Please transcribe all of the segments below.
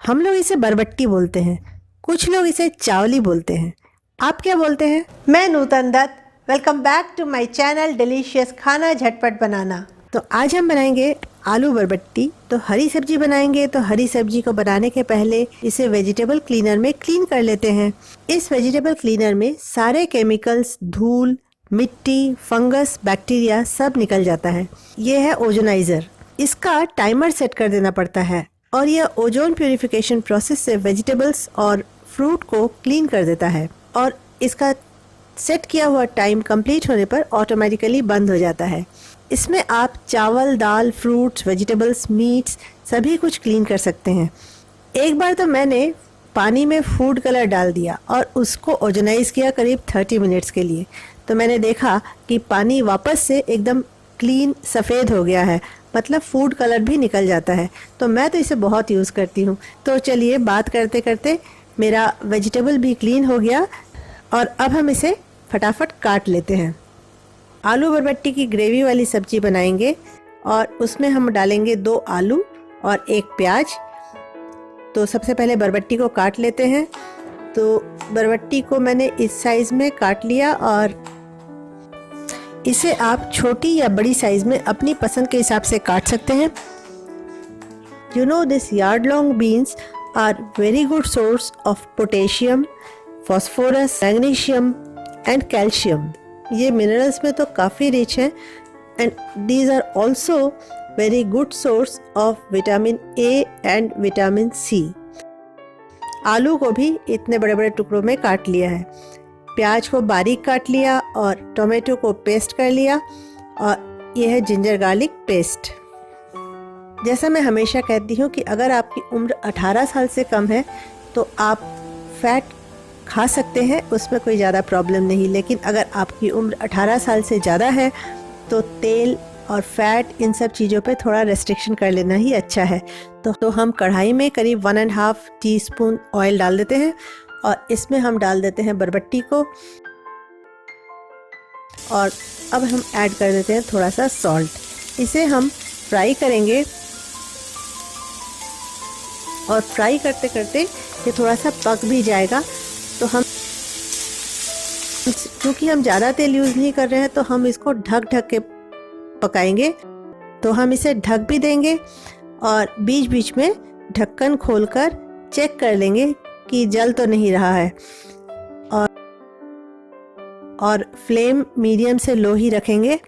हम लोग इसे बरबट्टी बोलते हैं, कुछ लोग इसे चावली बोलते हैं। आप क्या बोलते हैं? मैं Nutan Dutt, welcome back to my channel delicious खाना झटपट बनाना। तो आज हम बनाएंगे आलू बरबट्टी। तो हरी सब्जी बनाएंगे, तो हरी सब्जी को बनाने के पहले इसे वेजिटेबल क्लीनर में क्लीन कर लेते हैं। इस वेजिटेबल क्लीनर में सारे केमिकल्स, धूल, मिट्टी, फंगस, बैक्टीरिया सब निकल जाता है। ये है ओजोनाइजर। इसका टाइमर सेट कर देना पड़ता है और यह ओजोन प्यूरिफिकेशन प्रोसेस से वेजिटेबल्स और फ्रूट को क्लीन कर देता है और इसका सेट किया हुआ टाइम कंप्लीट होने पर ऑटोमेटिकली बंद हो जाता है। इसमें आप चावल, दाल, फ्रूट्स, वेजिटेबल्स, मीट्स सभी कुछ क्लीन कर सकते हैं। एक बार तो मैंने पानी में फूड कलर डाल दिया और उसको ओजोनाइज किया करीब 30 मिनट्स के लिए। तो मैंने देखा कि पानी वापस से एकदम क्लीन सफ़ेद हो गया है, मतलब फूड कलर भी निकल जाता है। तो मैं तो इसे बहुत यूज़ करती हूँ। तो चलिए बात करते करते मेरा वेजिटेबल भी क्लीन हो गया और अब हम इसे फटाफट काट लेते हैं। आलू बरबट्टी की ग्रेवी वाली सब्जी बनाएंगे और उसमें हम डालेंगे 2 आलू और 1 प्याज। तो सबसे पहले बरबट्टी को काट लेते हैं। तो बरबट्टी को मैंने इस साइज़ में काट लिया और इसे आप छोटी या बड़ी साइज़ में अपनी पसंद के हिसाब से काट सकते हैं। You know, this yard long beans are very good source of potassium, phosphorus, magnesium and calcium. ये मिनरल्स में तो काफ़ी रिच हैं and these are also very good source of vitamin A and vitamin C. आलू को भी इतने बड़े बड़े टुकड़ों में काट लिया है, प्याज को बारीक काट लिया और टोमेटो को पेस्ट कर लिया और यह है जिंजर गार्लिक पेस्ट। जैसा मैं हमेशा कहती हूँ कि अगर आपकी उम्र 18 साल से कम है तो आप फैट खा सकते हैं, उसमें कोई ज़्यादा प्रॉब्लम नहीं। लेकिन अगर आपकी उम्र 18 साल से ज़्यादा है तो तेल और फैट इन सब चीज़ों पे थोड़ा रेस्ट्रिक्शन कर लेना ही अच्छा है। तो हम कढ़ाई में करीब 1.5 टीस्पून ऑयल डाल देते हैं और इसमें हम डाल देते हैं बरबट्टी को और अब हम ऐड कर देते हैं थोड़ा सा सॉल्ट। इसे हम फ्राई करेंगे और फ्राई करते करते ये थोड़ा सा पक भी जाएगा। तो हम क्योंकि हम ज़्यादा तेल यूज़ नहीं कर रहे हैं तो हम इसको ढक के पकाएंगे। तो हम इसे ढक भी देंगे और बीच बीच में ढक्कन खोलकर चेक कर लेंगे कि जल तो नहीं रहा है और फ्लेम मीडियम से लो ही रखेंगे।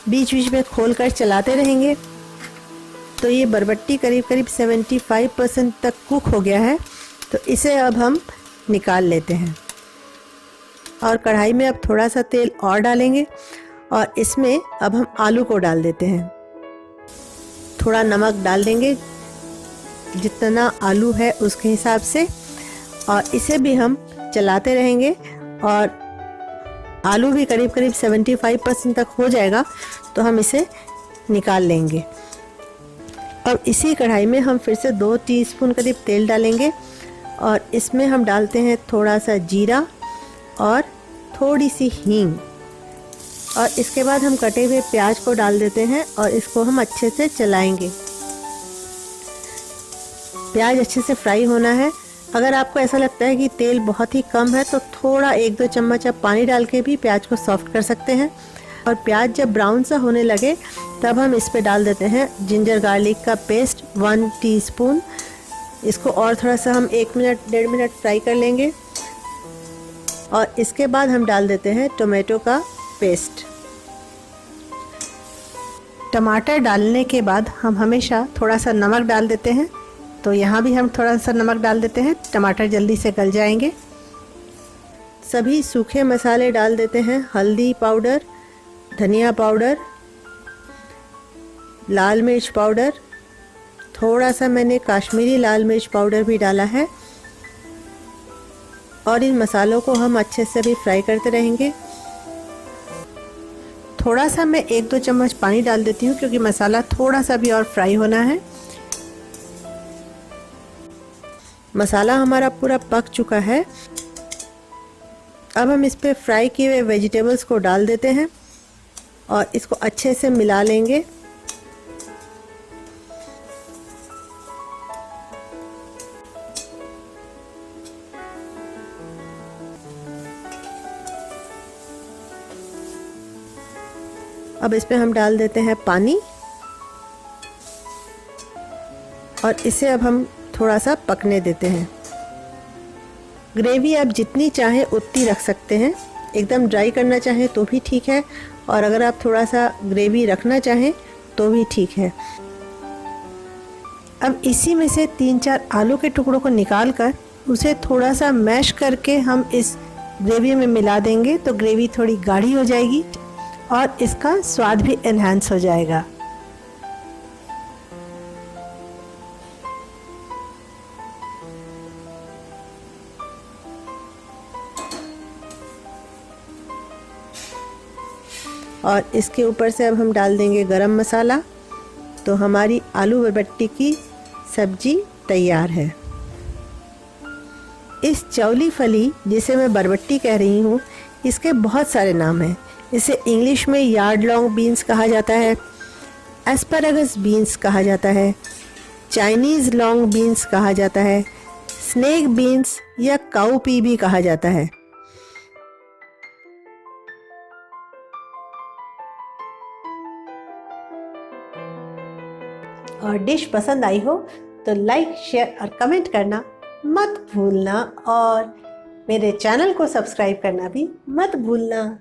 बीच बीच में खोलकर चलाते रहेंगे। तो ये बरबट्टी करीब 75% तक कुक हो गया है। तो इसे अब हम निकाल लेते हैं और कढ़ाई में अब थोड़ा सा तेल और डालेंगे और इसमें अब हम आलू को डाल देते हैं। थोड़ा नमक डाल देंगे जितना आलू है उसके हिसाब से और इसे भी हम चलाते रहेंगे और आलू भी करीब 75% तक हो जाएगा तो हम इसे निकाल लेंगे। अब इसी कढ़ाई में हम फिर से 2 टीस्पून करीब तेल डालेंगे और इसमें हम डालते हैं थोड़ा सा जीरा और थोड़ी सी हींग और इसके बाद हम कटे हुए प्याज को डाल देते हैं और इसको हम अच्छे से चलाएंगे। प्याज अच्छे से फ्राई होना है। अगर आपको ऐसा लगता है कि तेल बहुत ही कम है तो थोड़ा 1-2 चम्मच आप पानी डाल के भी प्याज को सॉफ्ट कर सकते हैं। और प्याज जब ब्राउन सा होने लगे तब हम इस पे डाल देते हैं जिंजर गार्लिक का पेस्ट 1 टीस्पून। इसको और थोड़ा सा हम 1 मिनट 1.5 मिनट फ्राई कर लेंगे और इसके बाद हम डाल देते हैं टोमेटो का पेस्ट। टमाटर डालने के बाद हम हमेशा थोड़ा सा नमक डाल देते हैं। तो यहाँ भी हम थोड़ा सा नमक डाल देते हैं, टमाटर जल्दी से गल जाएंगे। सभी सूखे मसाले डाल देते हैं, हल्दी पाउडर, धनिया पाउडर, लाल मिर्च पाउडर, थोड़ा सा मैंने काश्मीरी लाल मिर्च पाउडर भी डाला है और इन मसालों को हम अच्छे से भी फ्राई करते रहेंगे। थोड़ा सा मैं 1-2 चम्मच पानी डाल देती हूँ क्योंकि मसाला थोड़ा सा भी और फ्राई होना है। मसाला हमारा पूरा पक चुका है। अब हम इस पे फ्राई किए हुए वेजिटेबल्स को डाल देते हैं और इसको अच्छे से मिला लेंगे। अब इस पे हम डाल देते हैं पानी और इसे अब हम थोड़ा सा पकने देते हैं। ग्रेवी आप जितनी चाहें उतनी रख सकते हैं, एकदम ड्राई करना चाहें तो भी ठीक है, और अगर आप थोड़ा सा ग्रेवी रखना चाहें तो भी ठीक है। अब इसी में से 3-4 आलू के टुकड़ों को निकाल कर उसे थोड़ा सा मैश करके हम इस ग्रेवी में मिला देंगे तो ग्रेवी थोड़ी गाढ़ी हो जाएगी और इसका स्वाद भी एनहांस हो जाएगा। और इसके ऊपर से अब हम डाल देंगे गरम मसाला। तो हमारी आलू बरबट्टी की सब्जी तैयार है। इस चौली फली जिसे मैं बरबट्टी कह रही हूँ, इसके बहुत सारे नाम हैं। इसे इंग्लिश में यार्ड लॉन्ग बीन्स कहा जाता है, एस्पैरागस बीन्स कहा जाता है, चाइनीज़ लॉन्ग बीन्स कहा जाता है, स्नेक बीन्स या काऊ पी भी कहा जाता है। और डिश पसंद आई हो तो लाइक, शेयर और कमेंट करना मत भूलना, और मेरे चैनल को सब्सक्राइब करना भी मत भूलना।